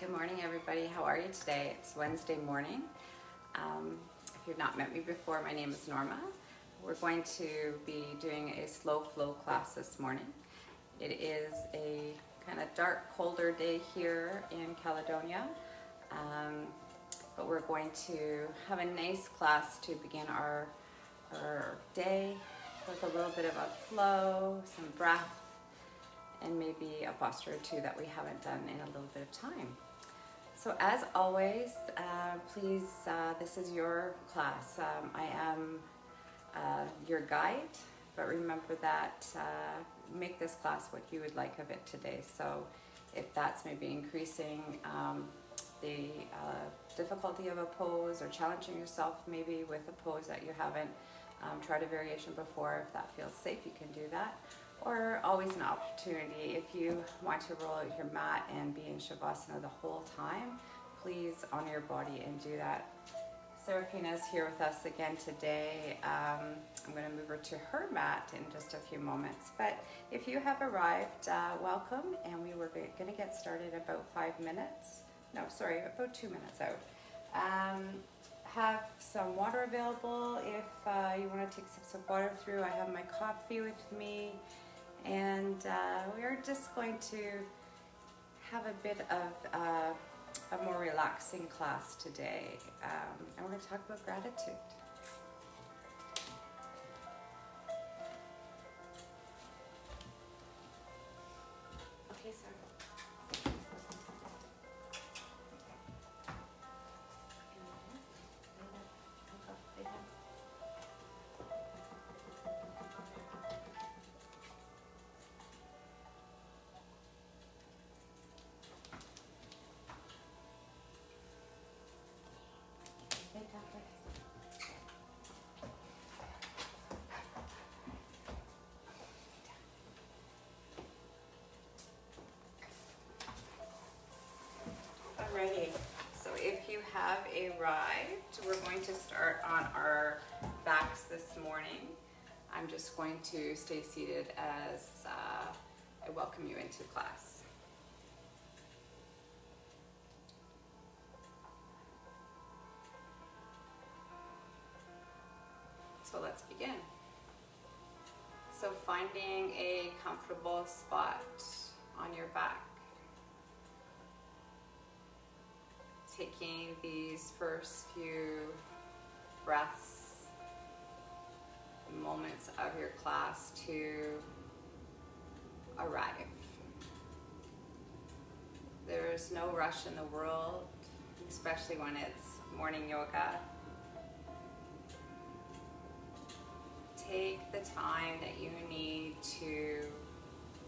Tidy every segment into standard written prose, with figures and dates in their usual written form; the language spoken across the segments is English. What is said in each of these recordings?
Good morning, everybody. How are you today? It's Wednesday morning. If you've not met me before, my name is Norma. We're going to be doing a slow flow class this morning. It is a kind of dark, colder day here in Caledonia, but we're going to have a nice class to begin our day with a little bit of a flow, some breath, and maybe a posture or two that we haven't done in a little bit of time. So as always, please, this is your class. I am your guide, but remember that make this class what you would like of it today. So if that's maybe increasing the difficulty of a pose or challenging yourself maybe with a pose that you haven't tried a variation before, if that feels safe, you can do that. Or always an opportunity, if you want to roll out your mat and be in Shavasana the whole time, please honor your body and do that. Serafina is here with us again today. I'm going to move her to her mat in just a few moments. But if you have arrived, welcome, and we were going to get started about 5 minutes. No, sorry, about 2 minutes out. Have some water available if you want to take sips of water through. I have my coffee with me. And we are just going to have a bit of a more relaxing class today. And we're going to talk about gratitude. Okay, sorry. Alrighty, so if you have arrived, we're going to start on our backs this morning. I'm just going to stay seated as I welcome you into class. So let's begin. So finding a comfortable spot on your back. Taking these first few breaths, moments of your class to arrive. There's no rush in the world, especially when it's morning yoga. Take the time that you need to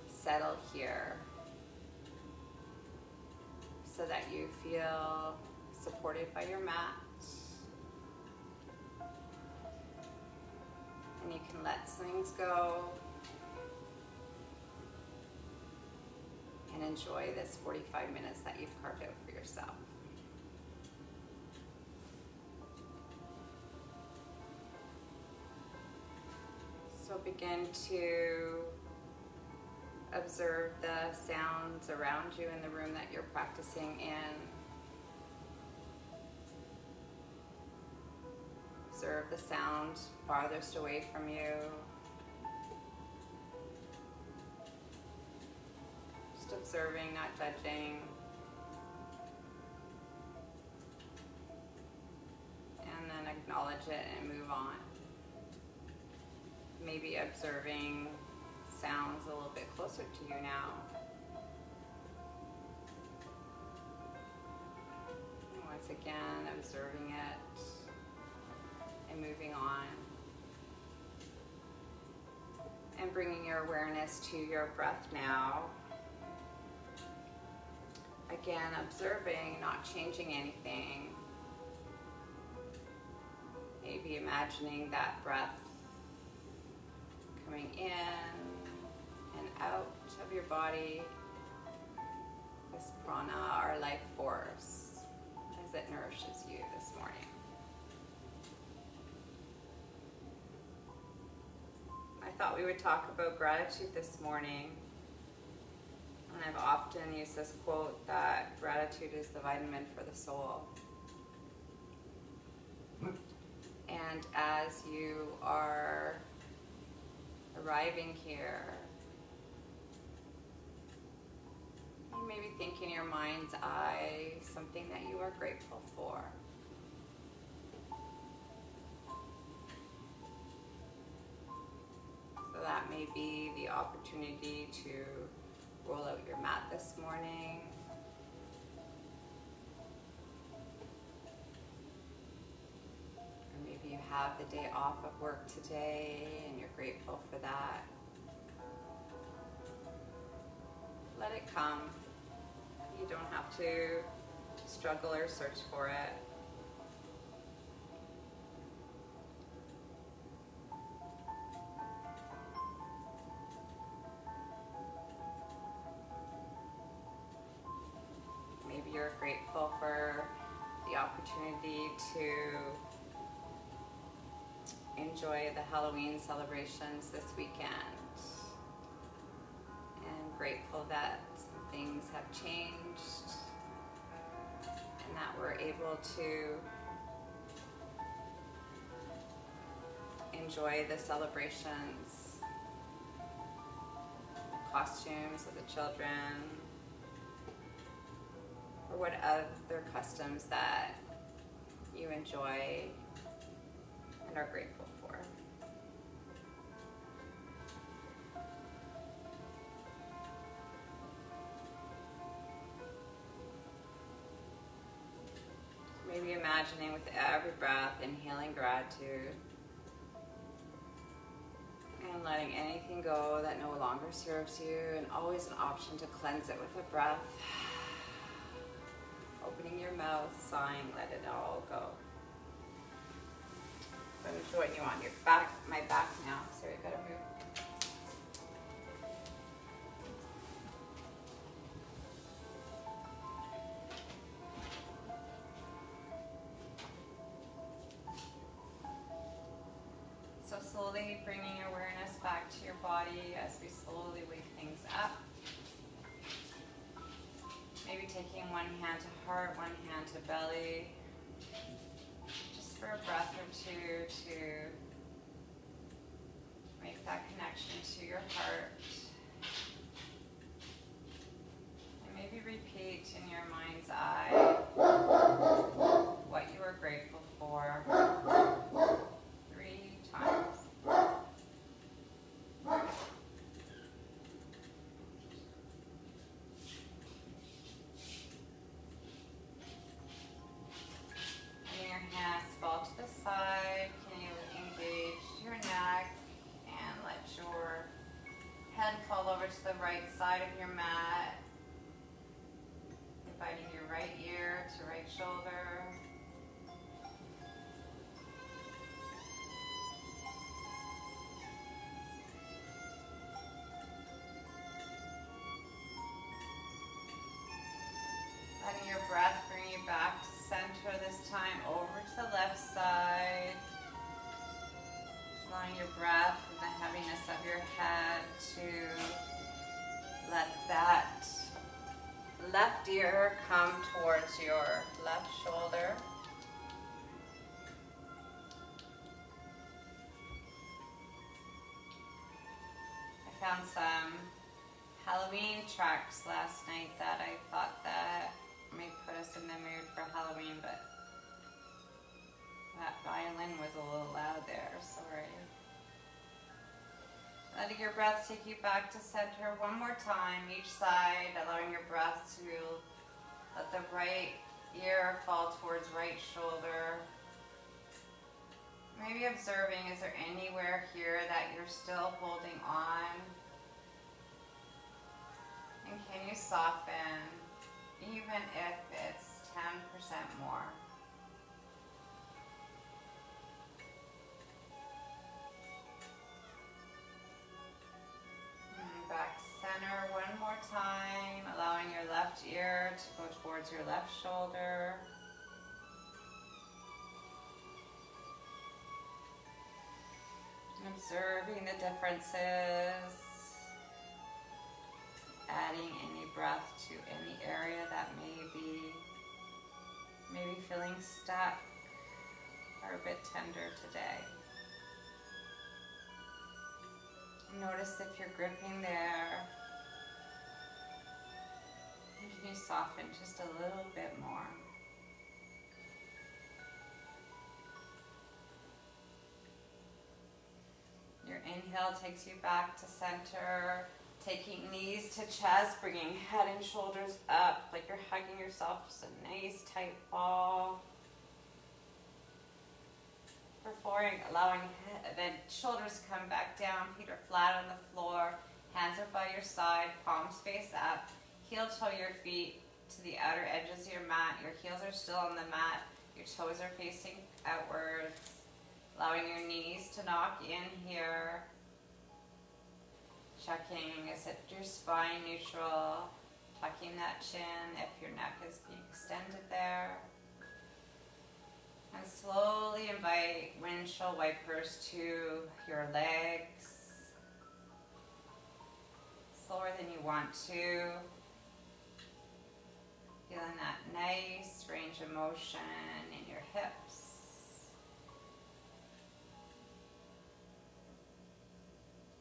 settle here so that you feel supported by your mat. And you can let things go and enjoy this 45 minutes that you've carved out for yourself. So begin to observe the sounds around you in the room that you're practicing in. Observe the sound farthest away from you. Just observing, not judging. And then acknowledge it and move on. Maybe observing sounds a little bit closer to you now. And once again, observing it and moving on. And bringing your awareness to your breath now. Again, observing, not changing anything. Maybe imagining that breath coming in and out of your body, this prana, our life force, as it nourishes you this morning. I thought we would talk about gratitude this morning. And I've often used this quote that gratitude is the vitamin for the soul. And as you are arriving here, you maybe think in your mind's eye something that you are grateful for. So that may be the opportunity to roll out your mat this morning. Or maybe you have the day off of work today and you're grateful for that. Let it come. You don't have to struggle or search for it. Maybe you're grateful for the opportunity to enjoy the Halloween celebrations this weekend. And grateful that some things have changed and that we're able to enjoy the celebrations, costumes of the children, or what other customs that you enjoy and are grateful for. Maybe imagining with every breath, inhaling gratitude and letting anything go that no longer serves you, and always an option to cleanse it with a breath. Opening your mouth, sighing, let it all go. I'm going to join you on your back, my back now. Sorry, I gotta move. So slowly bringing awareness back to your body as we slowly wake things up. Maybe taking one hand to heart, one hand to belly, just for a breath or two to make that connection to your heart. And maybe repeat in your mind's eye what you are grateful for 3 times. To the right side of your mat, inviting your right ear to right shoulder. Letting your breath bring you back to center this time, over to the left side. Allowing your breath and the heaviness of your head to let that left ear come towards your left shoulder. I found some Halloween tracks last night that I thought that may put us in the mood for Halloween, but that violin was a little loud there, sorry. Letting your breath take you back to center one more time, each side, allowing your breath to let the right ear fall towards right shoulder. Maybe observing, is there anywhere here that you're still holding on? And can you soften, even if it's 10% more? Back to center one more time, allowing your left ear to go towards your left shoulder. And observing the differences adding any breath to any area that may be maybe feeling stuck or a bit tender today. Notice if you're gripping there. And can you soften just a little bit more? Your inhale takes you back to center, taking knees to chest, bringing head and shoulders up like you're hugging yourself, just a nice tight ball. Allowing the shoulders to come back down, feet are flat on the floor, hands are by your side, palms face up, heel toe your feet to the outer edges of your mat. Your heels are still on the mat, your toes are facing outwards, allowing your knees to knock in here. Checking, is it your spine neutral? Tucking that chin if your neck is being extended there. And slowly invite windshield wipers to your legs. Slower than you want to. Feeling that nice range of motion in your hips.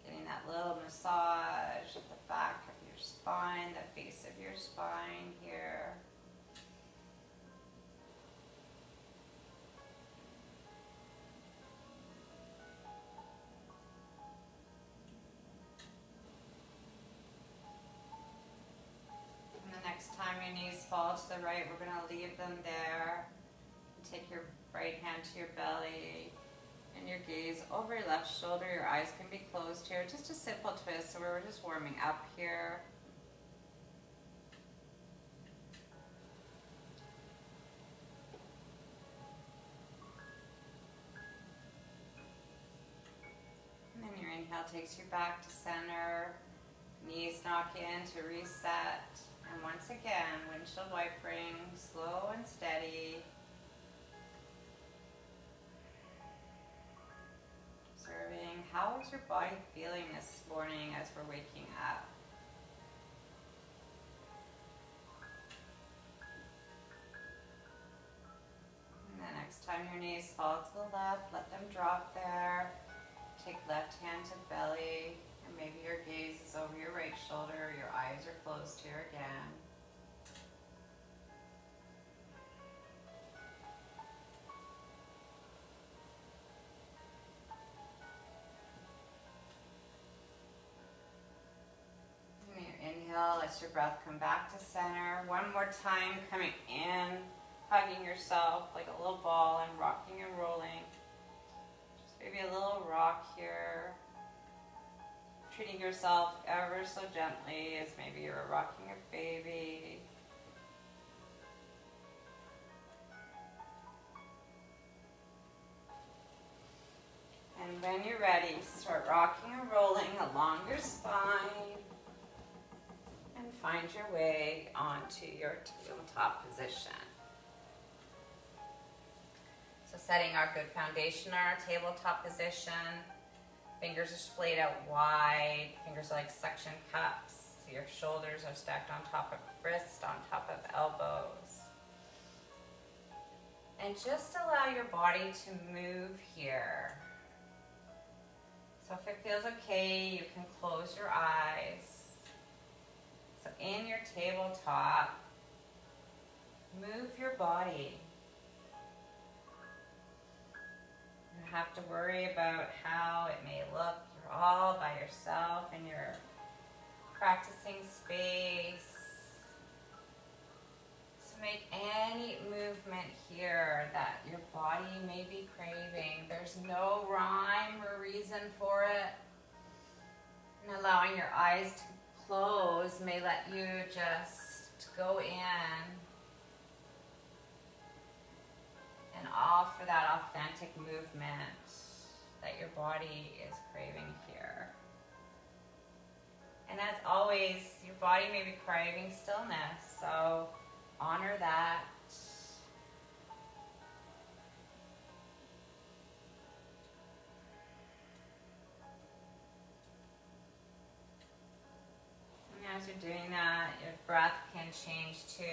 Getting that little massage at the back of your spine, the base of your spine here. Next time your knees fall to the right, we're going to leave them there. Take your right hand to your belly and your gaze over your left shoulder. Your eyes can be closed here. Just a simple twist, so we're just warming up here. And then your inhale takes you back to center. Knees knock in to reset. And once again, windshield wipering, slow and steady. Observing, how is your body feeling this morning as we're waking up? And the next time your knees fall to the left, let them drop there. Take left hand to belly. Maybe your gaze is over your right shoulder, your eyes are closed here again. And your inhale, let your breath come back to center. One more time, coming in, hugging yourself like a little ball and rocking and rolling. Just maybe a little rock here. Treating yourself ever so gently as maybe you're rocking a baby. And when you're ready, start rocking and rolling along your spine and find your way onto your tabletop position. So setting our good foundation, our tabletop position. Fingers are splayed out wide. Fingers are like suction cups. Your shoulders are stacked on top of wrists, on top of elbows. And just allow your body to move here. So if it feels okay, you can close your eyes. So in your tabletop, move your body. You don't have to worry about how it may look. You're all by yourself in your practicing space. So make any movement here that your body may be craving. There's no rhyme or reason for it. And allowing your eyes to close may let you just go in and offer that authentic movement that your body is craving here. And as always, your body may be craving stillness, so honor that. And as you're doing that, your breath can change to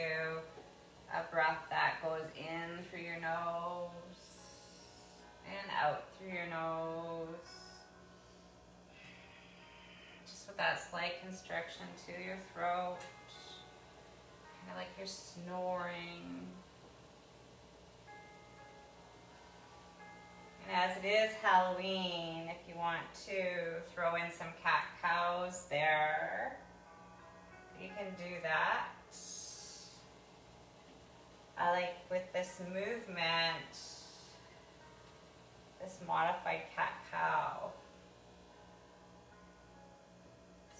a breath that goes in through your nose and out through your nose. Just with that slight constriction to your throat, kind of like you're snoring. And as it is Halloween, if you want to throw in some cat-cows there, you can do that. I like with this movement, this modified cat-cow.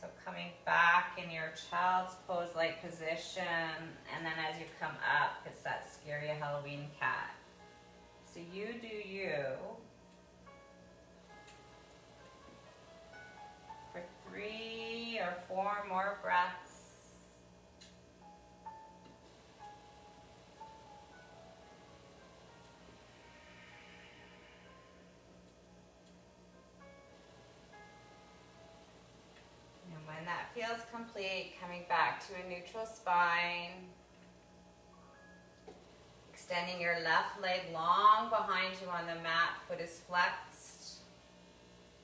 So coming back in your child's pose-like position, and then as you come up, it's that scary Halloween cat. So you do you for 3 or 4 more breaths. And when that feels complete, coming back to a neutral spine. Extending your left leg long behind you on the mat, foot is flexed.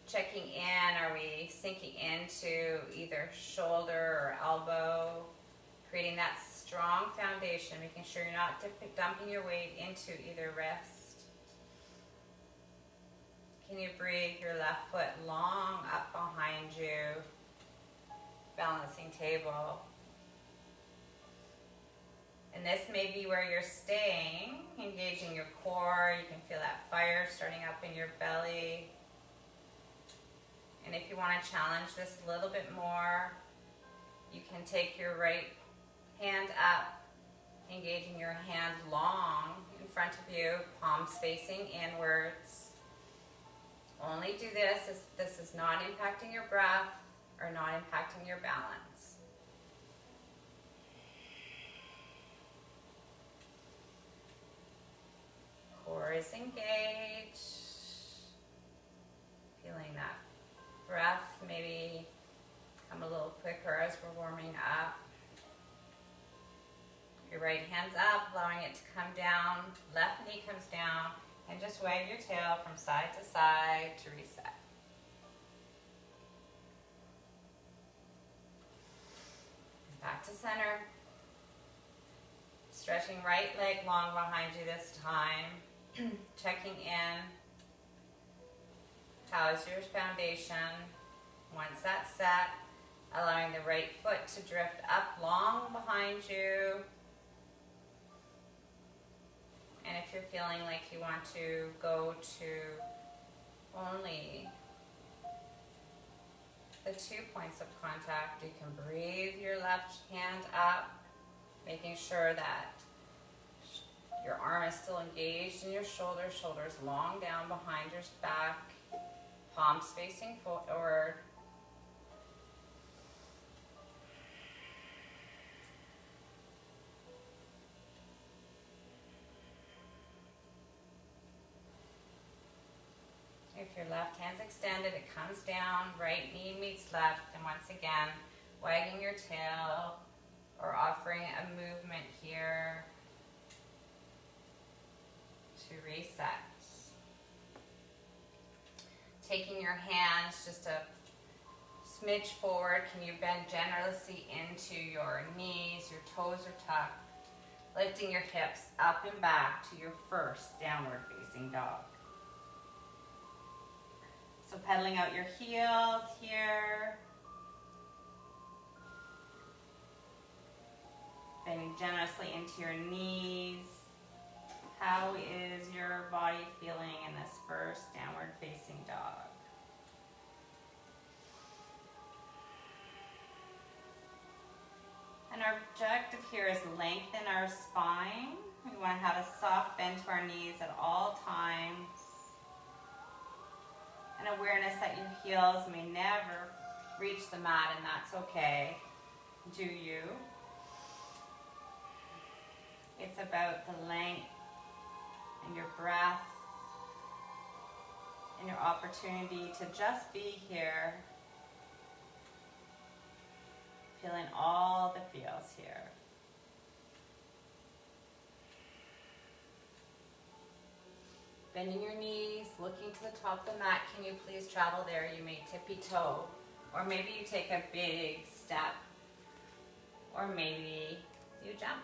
Checking in, are we sinking into either shoulder or elbow? Creating that strong foundation, making sure you're not dumping your weight into either wrist. Can you breathe your left foot long up behind you? Balancing table. And this may be where you're staying, engaging your core. You can feel that fire starting up in your belly. And if you want to challenge this a little bit more, you can take your right hand up, engaging your hand long in front of you, palms facing inwards. Only do this if this is not impacting your breath or not impacting your balance. Core is engaged. Feeling that breath maybe come a little quicker as we're warming up. Your right hand's up, allowing it to come down. Left knee comes down. And just wag your tail from side to side to reset. Back to center. Stretching right leg long behind you this time. Checking in. How's your foundation? Once that's set, allowing the right foot to drift up long behind you. And if you're feeling like you want to go to only the 2 points of contact, you can breathe your left hand up, making sure that your arm is still engaged in your shoulders, shoulders long down behind your back, palms facing forward. If your left hand's extended, it comes down, right knee meets left, and once again, wagging your tail or offering a movement here to reset. Taking your hands just a smidge forward, can you bend generously into your knees, your toes are tucked, lifting your hips up and back to your first downward facing dog. So pedaling out your heels here. Bending generously into your knees. How is your body feeling in this first downward facing dog? And our objective here is lengthen our spine. We want to have a soft bend to our knees at all times. And awareness that your heels may never reach the mat, and that's okay. Do you? It's about the length and your breath and your opportunity to just be here. Feeling all the feels here. Bending your knees, looking to the top of the mat. Can you please travel there? You may tippy toe, or maybe you take a big step, or maybe you jump.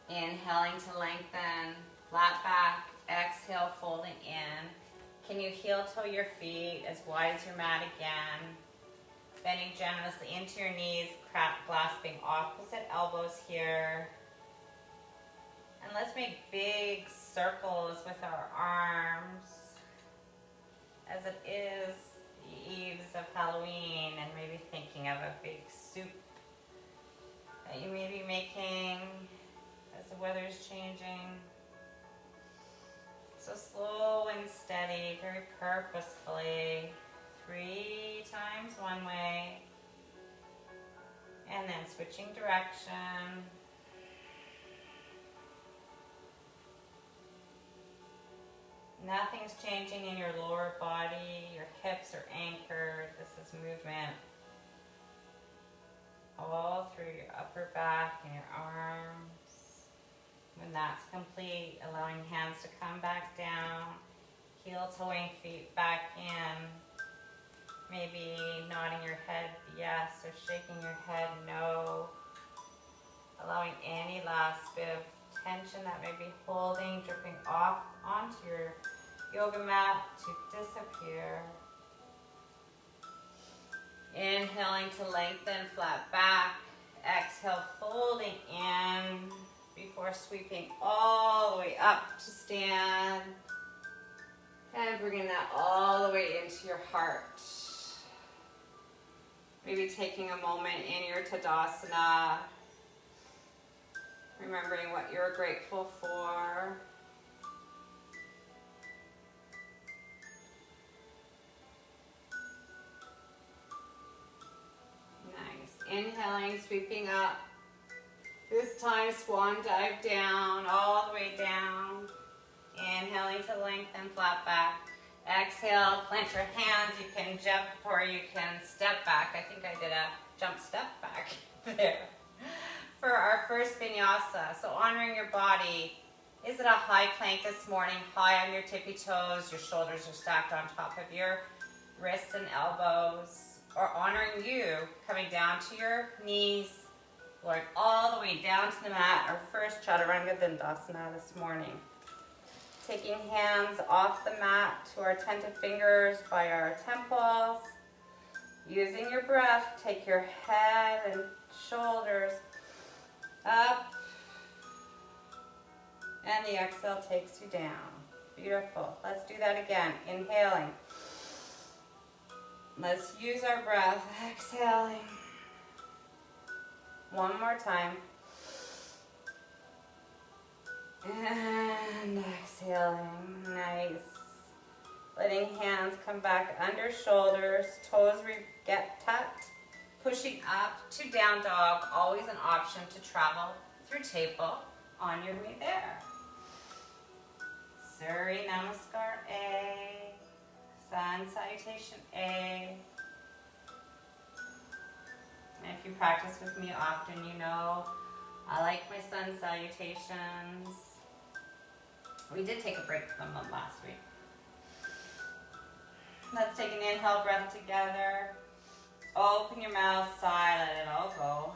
Inhaling to lengthen, flat back. Exhale, folding in. Can you heel toe your feet as wide as your mat again? Bending generously into your knees, clasping opposite elbows here. And let's make big circles with our arms as it is the eves of Halloween, and maybe thinking of a big soup that you may be making as the weather's changing. So slow and steady, very purposefully. 3 times one way. And then switching direction. Nothing's changing in your lower body. Your hips are anchored. This is movement all through your upper back and your arms. When that's complete, allowing hands to come back down, heel toeing feet back in. Maybe nodding your head yes or shaking your head no. Allowing any last bit of tension that may be holding, dripping off onto your yoga mat to disappear. Inhaling to lengthen, flat back. Exhale, folding in before sweeping all the way up to stand. And bringing that all the way into your heart. Maybe taking a moment in your Tadasana, remembering what you're grateful for. Nice. Inhaling, sweeping up. This time, swan dive down, all the way down. Inhaling to lengthen, flat back. Exhale, clench your hands. You can jump or you can step back. I think I did a jump step back there. For our first vinyasa, so honoring your body. Is it a high plank this morning? High on your tippy toes. Your shoulders are stacked on top of your wrists and elbows. Or honoring you, coming down to your knees, going all the way down to the mat. Our first Chaturanga Dandasana this morning. Taking hands off the mat to our attentive fingers by our temples. Using your breath, take your head and shoulders up. And the exhale takes you down. Beautiful. Let's do that again. Inhaling. Let's use our breath. Exhaling. One more time. And exhaling. Nice. Letting hands come back under shoulders. Toes get tucked. Pushing up to down dog. Always an option to travel through table on your way there. Surya Namaskar A. Sun Salutation A. And if you practice with me often, you know I like my sun salutations. We did take a break from them last week. Let's take an inhale breath together. Open your mouth, sigh, let it all go.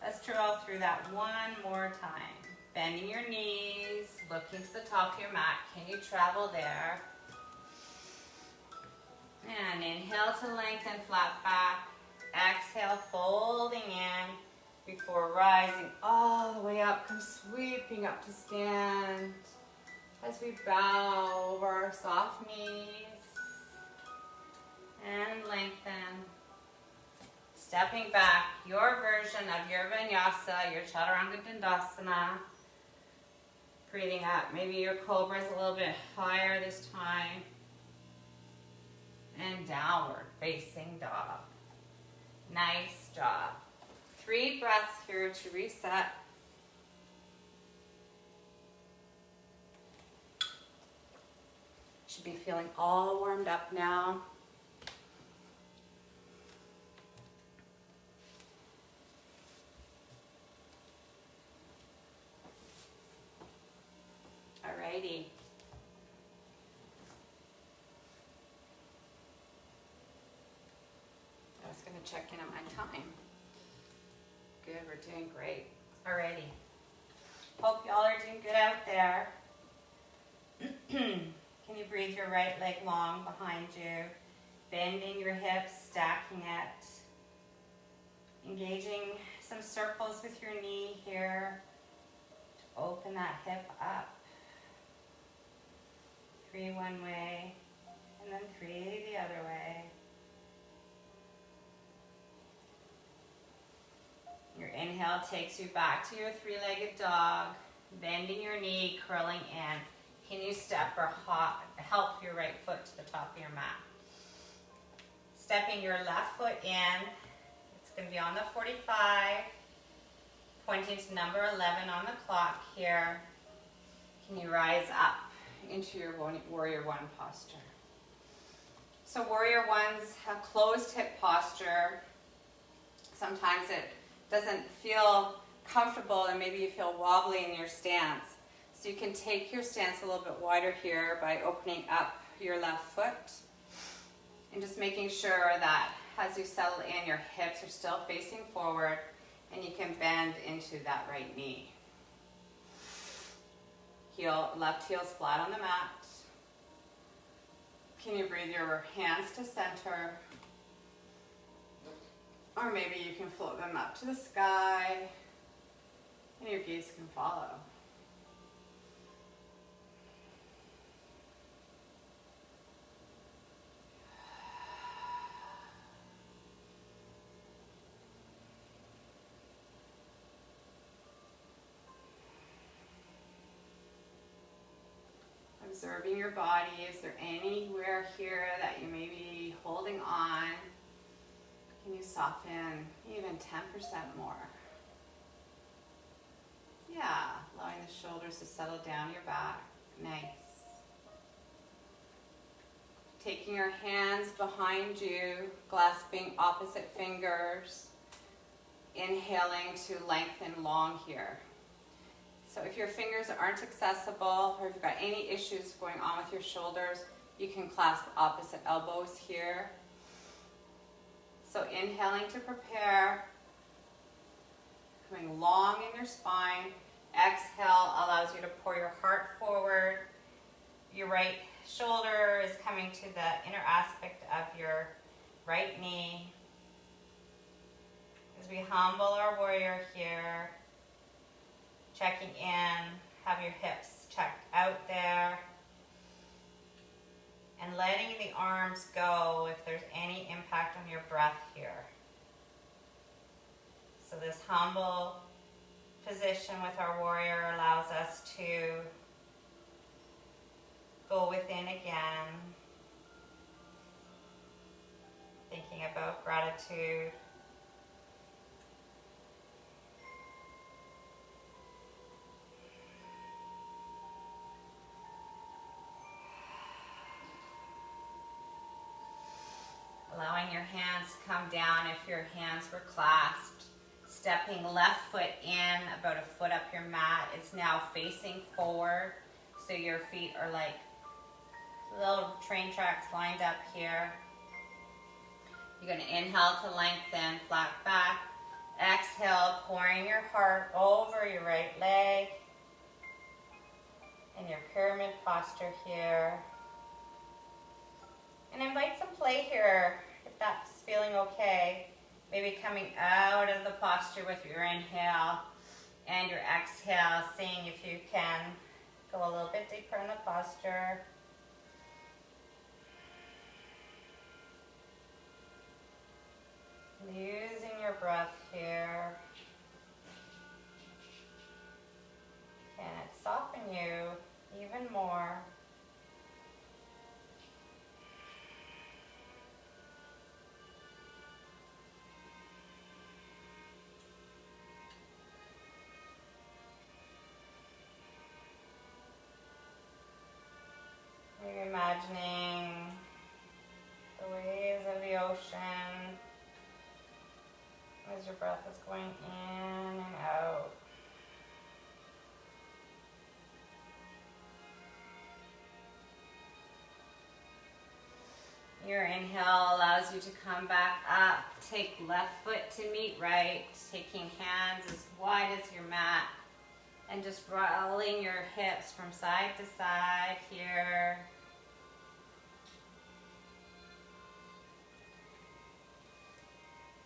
Let's travel through that one more time. Bending your knees, looking to the top of your mat. Can you travel there? And inhale to lengthen, flat back. Exhale, folding in before rising all the way up. Come sweeping up to stand as we bow over our soft knees. And lengthen. Stepping back, your version of your vinyasa, your Chaturanga Dandasana. Breathing up. Maybe your cobra is a little bit higher this time. And downward facing dog. Nice job. 3 breaths here to reset. Should be feeling all warmed up now. Alrighty. I was going to check in on my time. Good, we're doing great. Alrighty. Hope y'all are doing good out there. Can you breathe your right leg long behind you? Bending your hips, stacking it. Engaging some circles with your knee here. Open that hip up. 3 one way, and then 3 the other way. Your inhale takes you back to your 3-legged dog, bending your knee, curling in. Can you step or help your right foot to the top of your mat? Stepping your left foot in, it's going to be on the 45, pointing to number 11 on the clock here. Can you rise up into your Warrior One posture? So Warrior One's a closed hip posture. Sometimes it doesn't feel comfortable and maybe you feel wobbly in your stance. So you can take your stance a little bit wider here by opening up your left foot and just making sure that as you settle in, your hips are still facing forward and you can bend into that right knee. Left heel's flat on the mat. Can you breathe your hands to center? Or maybe you can float them up to the sky and your gaze can follow. Observing your body. Is there anywhere here that you may be holding on? Can you soften even 10% more? Yeah, allowing the shoulders to settle down your back. Nice. Taking your hands behind you, clasping opposite fingers. Inhaling to lengthen long here. So if your fingers aren't accessible or if you've got any issues going on with your shoulders, you can clasp opposite elbows here. So inhaling to prepare, coming long in your spine. Exhale allows you to pour your heart forward. Your right shoulder is coming to the inner aspect of your right knee. As we humble our warrior here, checking in, have your hips checked out there, and letting the arms go if there's any impact on your breath here. So this humble position with our warrior allows us to go within again, thinking about gratitude. Allowing your hands to come down if your hands were clasped. Stepping left foot in about a foot up your mat. It's now facing forward. So your feet are like little train tracks lined up here. You're going to inhale to lengthen, flat back. Exhale, pouring your heart over your right leg. In your pyramid posture here. And invite some play here, if that's feeling okay. Maybe coming out of the posture with your inhale and your exhale, seeing if you can go a little bit deeper in the posture. Using your breath here. Can it soften you even more? You're imagining as your breath is going in and out. Your inhale allows you to come back up. Take left foot to meet right, taking hands as wide as your mat, and just rolling your hips from side to side here.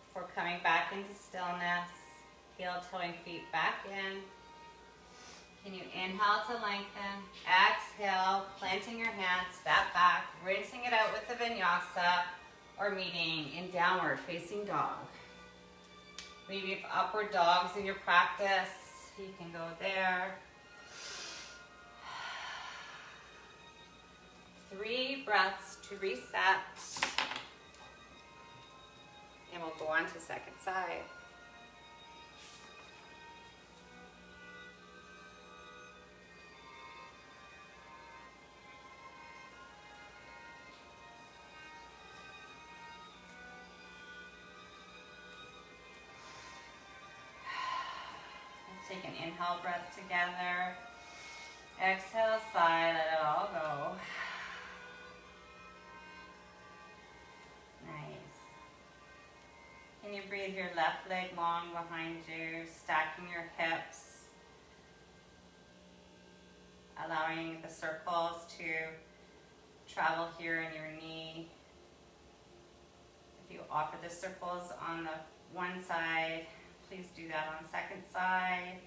Before coming back into stillness, heel-toeing feet back in. Can you inhale to lengthen? Exhale, planting your hands, step back, rinsing it out with the vinyasa, or meeting in downward facing dog. Maybe if upward dog's in your practice, you can go there. 3 breaths to reset. And we'll go on to second side. Take an inhale breath together. Exhale, sigh, let it all go. Nice. Can you breathe your left leg long behind you, stacking your hips, allowing the circles to travel here in your knee. If you offer the circles on the one side, please do that on the second side,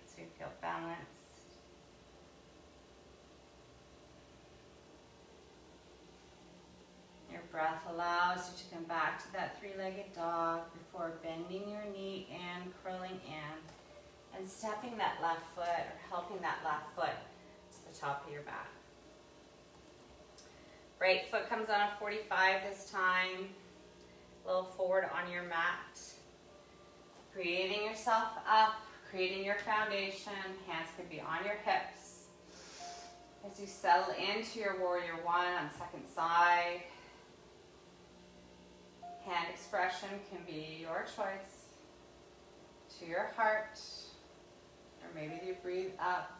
so you feel balanced. Your breath allows you to come back to that 3-legged dog before bending your knee and curling in and stepping that left foot or helping that left foot to the top of your back. Right foot comes on a 45 this time. A little forward on your mat. Breathing yourself up, creating your foundation. Hands could be on your hips. As you settle into your warrior one on second side, hand expression can be your choice. To your heart, or maybe you breathe up,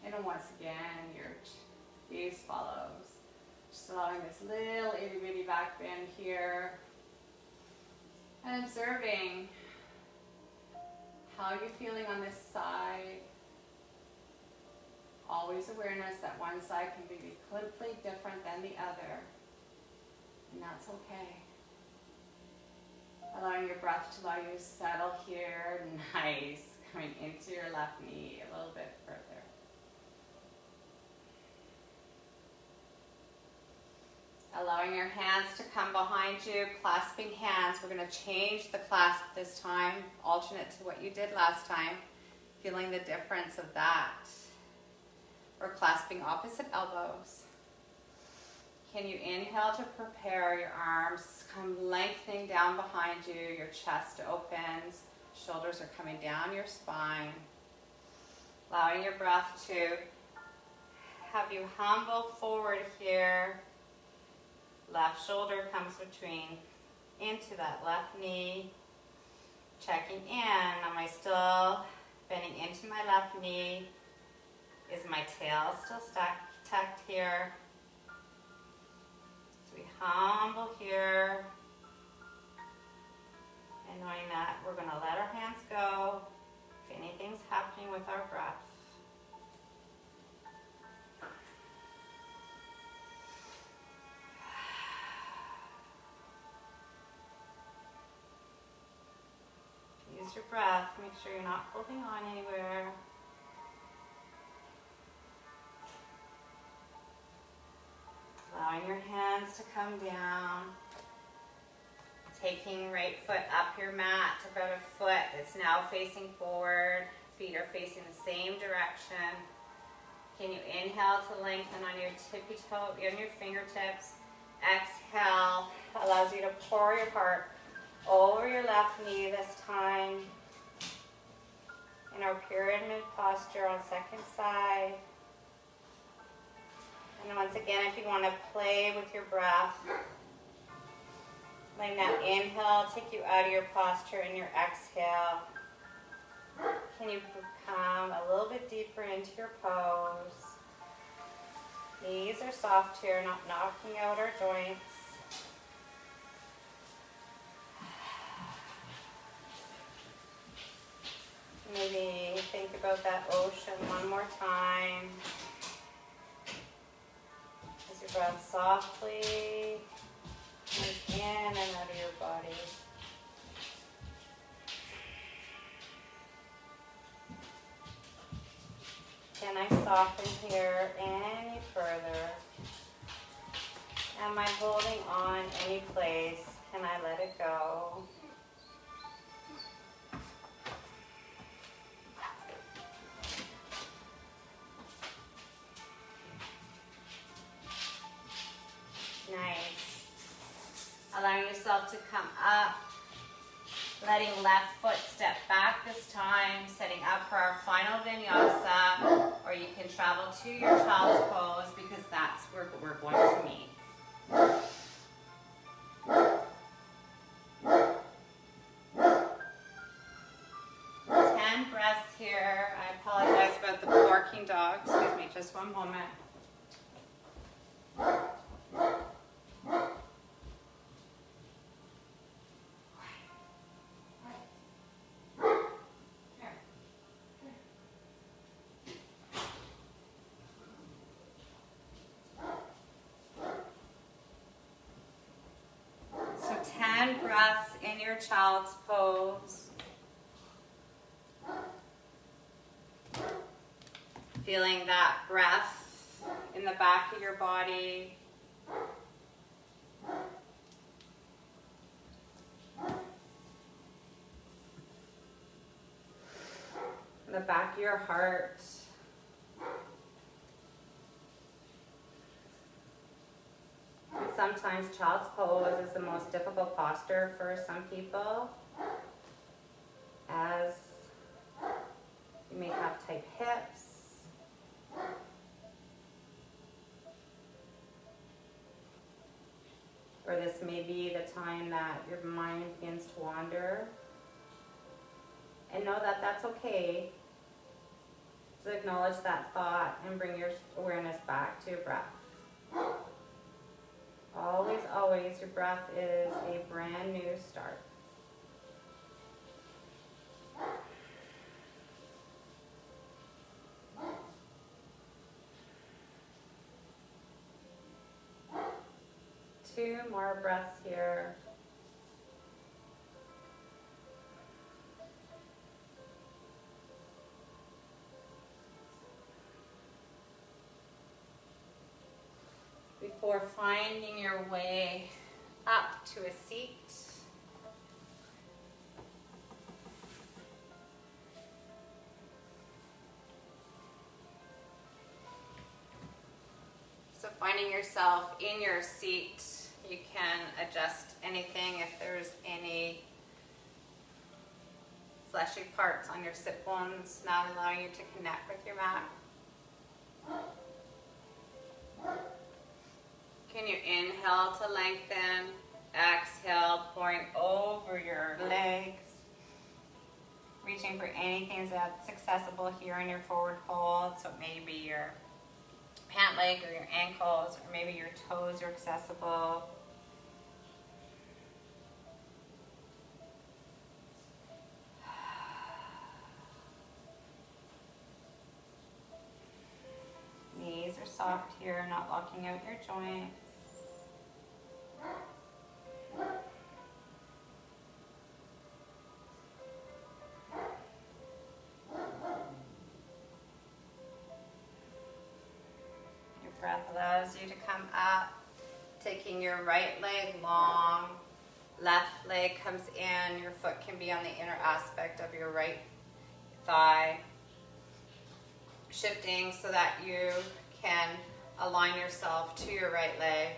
and then once again, your gaze follows. Just allowing this little itty bitty back bend here. And observing how you're feeling on this side. Always awareness that one side can be completely different than the other. And that's okay. Allowing your breath to allow you to settle here. Nice. Coming into your left knee a little bit further. Allowing your hands to come behind you, clasping hands. We're going to change the clasp this time, alternate to what you did last time. Feeling the difference of that. We're clasping opposite elbows. Can you inhale to prepare your arms, come lengthening down behind you, your chest opens, shoulders are coming down your spine. Allowing your breath to have you humble forward here. Left shoulder comes into that left knee. Checking in, am I still bending into my left knee? Is my tail still tucked here? So we humble here. And knowing that we're going to let our hands go if anything's happening with our breath. Use your breath. Make sure you're not holding on anywhere. Allowing your hands to come down. Taking right foot up your mat, about a foot. It's now facing forward. Feet are facing the same direction. Can you inhale to lengthen on your tippy toe, on your fingertips? Exhale allows you to pour your heart over your left knee this time. In our pyramid posture on second side. And once again, if you want to play with your breath, Letting that inhale take you out of your posture, and your exhale. Can you come a little bit deeper into your pose? Knees are soft here, not knocking out our joints. Maybe think about that ocean one more time. As your breath softly moves in and out of your body. Can I soften here any further? Am I holding on any place? Can I let it go? Nice. Allowing yourself to come up. Letting left foot step back this time. Setting up for our final vinyasa. Or you can travel to your child's pose because that's where we're going to meet. 10 breaths here. I apologize about the barking dog. Excuse me, just one moment. So 10 breaths in your child's pose. Feeling that breath in the back of your body. In the back of your heart. And sometimes child's pose is the most difficult posture for some people, as you may have tight hips. Or this may be the time that your mind begins to wander. And know that that's okay. Just acknowledge that thought and bring your awareness back to your breath. Always, always, your breath is a brand new start. Two more breaths here. Before finding your way up to a seat. So finding yourself in your seat, you can adjust anything if there's any fleshy parts on your sit bones not allowing you to connect with your mat. Can you inhale to lengthen, exhale, pouring over your legs, reaching for anything that's accessible here in your forward fold. So maybe your pant leg or your ankles, or maybe your toes are accessible. Knees are soft here, not locking out your joints. Your breath allows you to come up, taking your right leg long, left leg comes in, your foot can be on the inner aspect of your right thigh. Shifting so that you can align yourself to your right leg.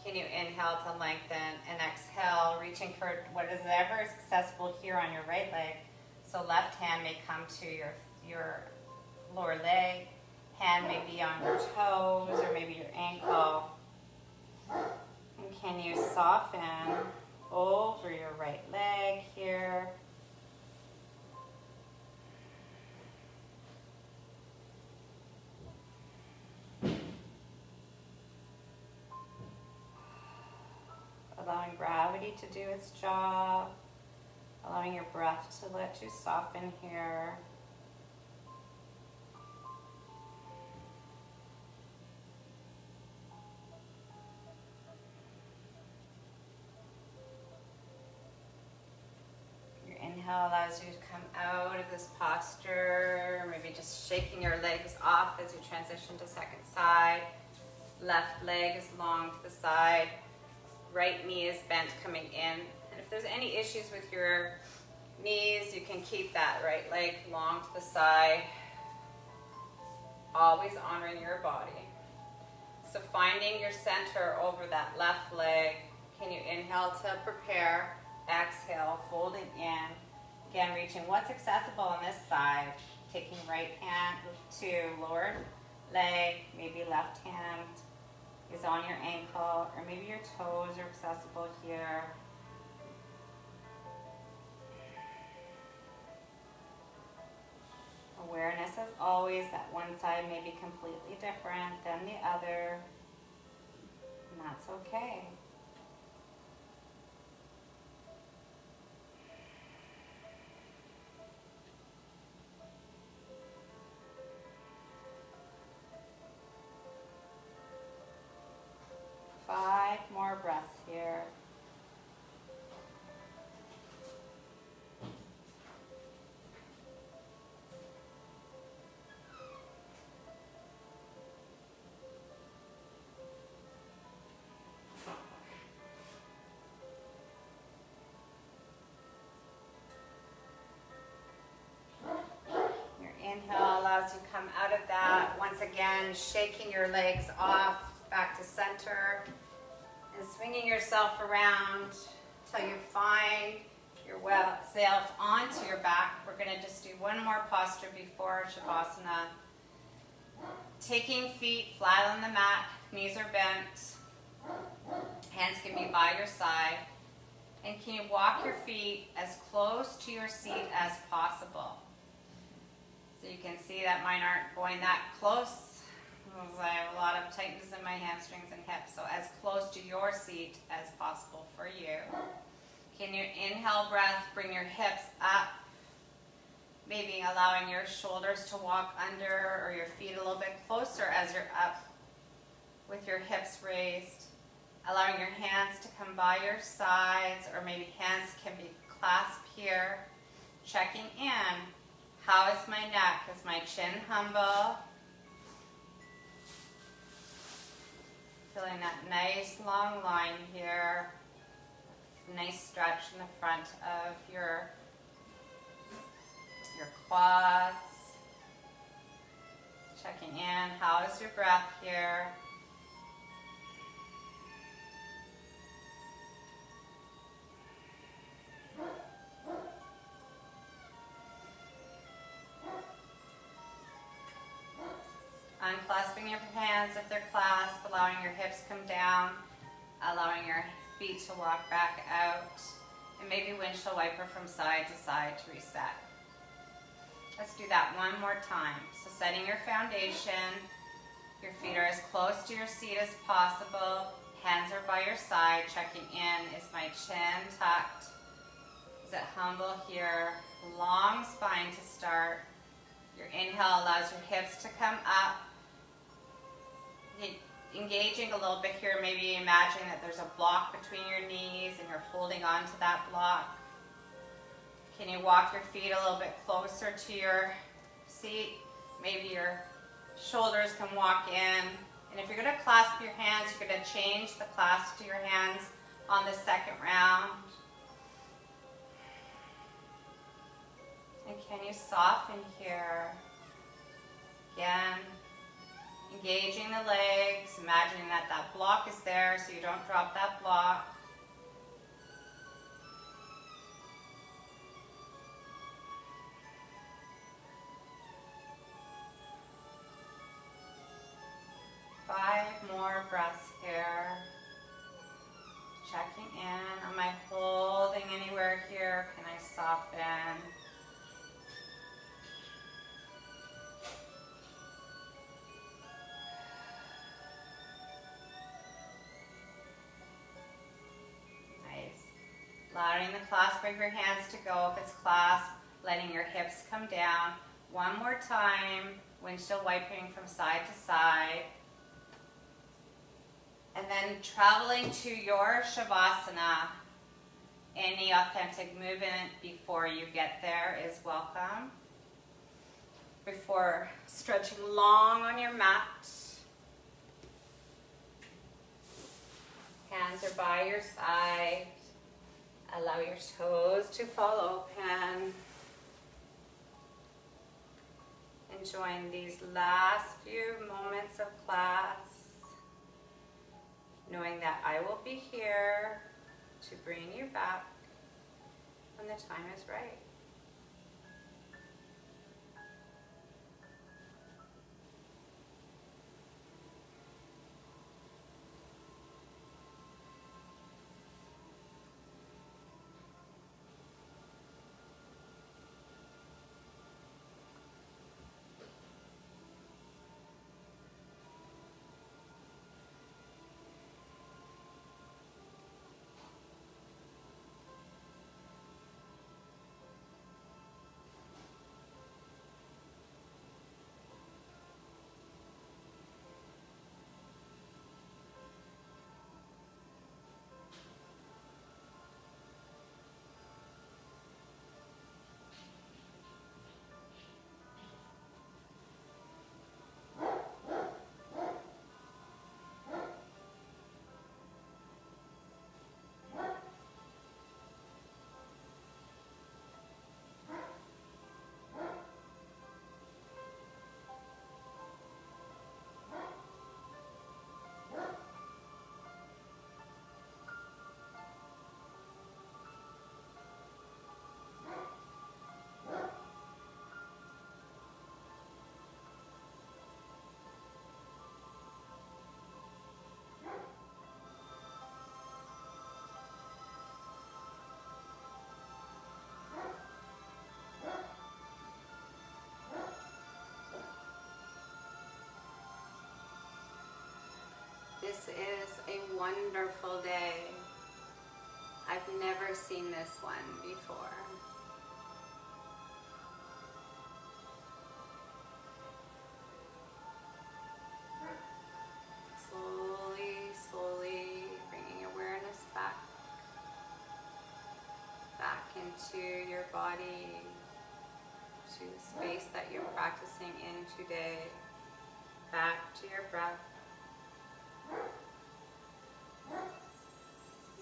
Can you inhale to lengthen and exhale, reaching for whatever is accessible here on your right leg. So left hand may come to your lower leg, hand may be on your toes or maybe your ankle. And can you soften over your right leg here? Allowing gravity to do its job. Allowing your breath to let you soften here. Your inhale allows you to come out of this posture, maybe just shaking your legs off as you transition to second side. Left leg is long to the side. Right knee is bent coming in. And if there's any issues with your knees, you can keep that right leg long to the side. Always honoring your body. So finding your center over that left leg. Can you inhale to prepare? Exhale, folding in. Again, reaching what's accessible on this side. Taking right hand to lower leg, maybe left hand is on your ankle, or maybe your toes are accessible here. Awareness as always that one side may be completely different than the other, and that's okay. Five more breaths here. Your inhale allows you to come out of that. Once again, shaking your legs off, back to center, and swinging yourself around till you find yourself onto your back. We're going to just do one more posture before Shavasana. Taking feet flat on the mat, knees are bent, hands can be by your side, and can you walk your feet as close to your seat as possible? So you can see that mine aren't going that close. I have a lot of tightness in my hamstrings and hips, so as close to your seat as possible for you. Can you inhale breath, bring your hips up, maybe allowing your shoulders to walk under or your feet a little bit closer as you're up with your hips raised. Allowing your hands to come by your sides, or maybe hands can be clasped here. Checking in. How is my neck? Is my chin humble? Feeling that nice long line here. Nice stretch in the front of your quads. Checking in. How is your breath here? Unclasping your hands if they're clasped, allowing your hips come down, allowing your feet to walk back out, and maybe windshield wiper from side to side to reset. Let's do that one more time. So setting your foundation, your feet are as close to your seat as possible, hands are by your side, checking in. Is my chin tucked? Is it humble here? Long spine to start. Your inhale allows your hips to come up. Engaging a little bit here, maybe imagine that there's a block between your knees and you're holding on to that block. Can you walk your feet a little bit closer to your seat? Maybe your shoulders can walk in. And if you're going to clasp your hands, you're going to change the clasp to your hands on the second round. And can you soften here? Again, engaging the legs, imagining that that block is there so you don't drop that block. Five more breaths here. Where can I soften? Nice. Allowing the clasp of your hands to go if it's clasped, letting your hips come down. One more time, windshield wiping from side to side. And then traveling to your Shavasana. Any authentic movement before you get there is welcome. Before stretching long on your mat. Hands are by your side. Allow your toes to fall open. Enjoying these last few moments of class. Knowing that I will be here to bring you back when the time is right. This is a wonderful day. I've never seen this one before. Slowly, slowly bringing awareness back into your body, to the space that you're practicing in today, back to your breath.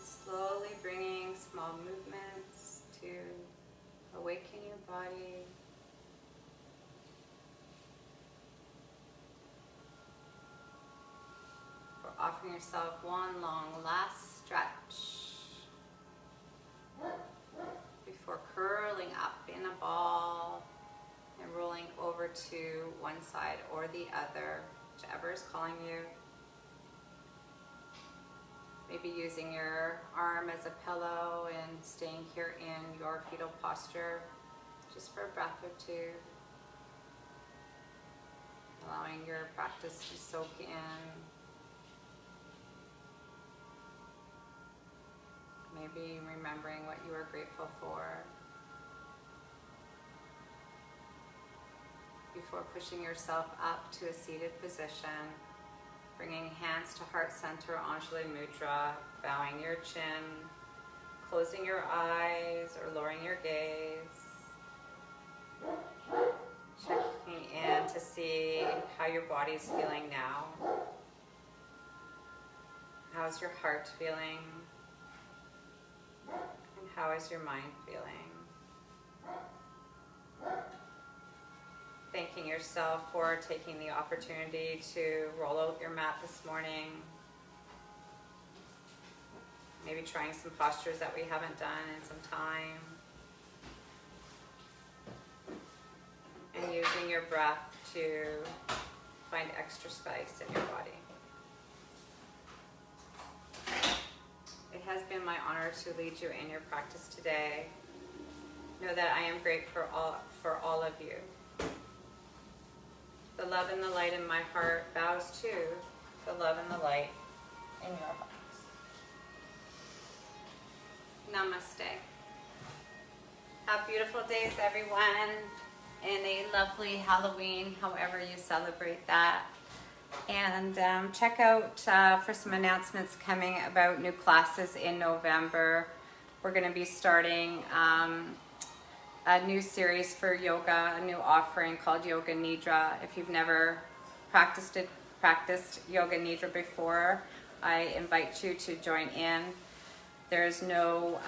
Slowly bringing small movements to awaken your body. For offering yourself one long last stretch before curling up in a ball and rolling over to one side or the other, whichever is calling you. Maybe using your arm as a pillow and staying here in your fetal posture just for a breath or two. Allowing your practice to soak in. Maybe remembering what you are grateful for. Before pushing yourself up to a seated position. Bringing hands to heart center, Anjali Mudra, bowing your chin, closing your eyes or lowering your gaze. Checking in to see how your body's feeling now. How's your heart feeling? And how is your mind feeling? Thanking yourself for taking the opportunity to roll out your mat this morning. Maybe trying some postures that we haven't done in some time. And using your breath to find extra space in your body. It has been my honor to lead you in your practice today. know that I am grateful for all of you. The love and the light in my heart bows to the love and the light in your hearts. Namaste. Have beautiful days, everyone, and a lovely Halloween, however you celebrate that. And check out for some announcements coming about new classes in November. We're going to be starting a new series for yoga, a new offering called Yoga Nidra. If you've never practiced Yoga Nidra before, I invite you to join in. There's no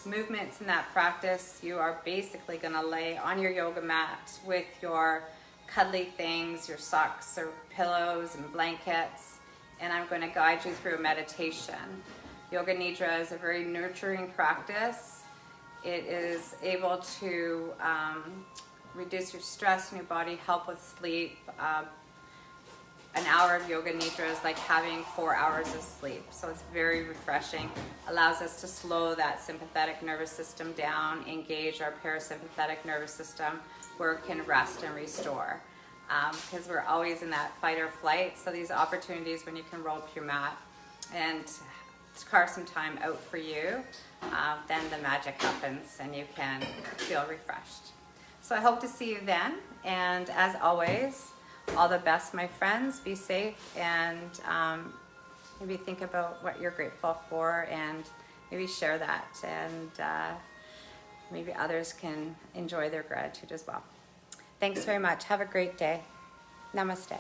movements in that practice. You are basically going to lay on your yoga mat with your cuddly things, your socks or pillows and blankets, and I'm going to guide you through a meditation. Yoga Nidra is a very nurturing practice. It is able to reduce your stress in your body, help with sleep. An hour of Yoga Nidra is like having 4 hours of sleep. So it's very refreshing. Allows us to slow that sympathetic nervous system down, engage our parasympathetic nervous system where it can rest and restore. Because we're always in that fight or flight. So these opportunities when you can roll up your mat and carve some time out for you, then the magic happens and you can feel refreshed. So I hope to see you then. And as always, all the best, my friends. Be safe and maybe think about what you're grateful for and maybe share that, and maybe others can enjoy their gratitude as well. Thanks very much. Have a great day. Namaste.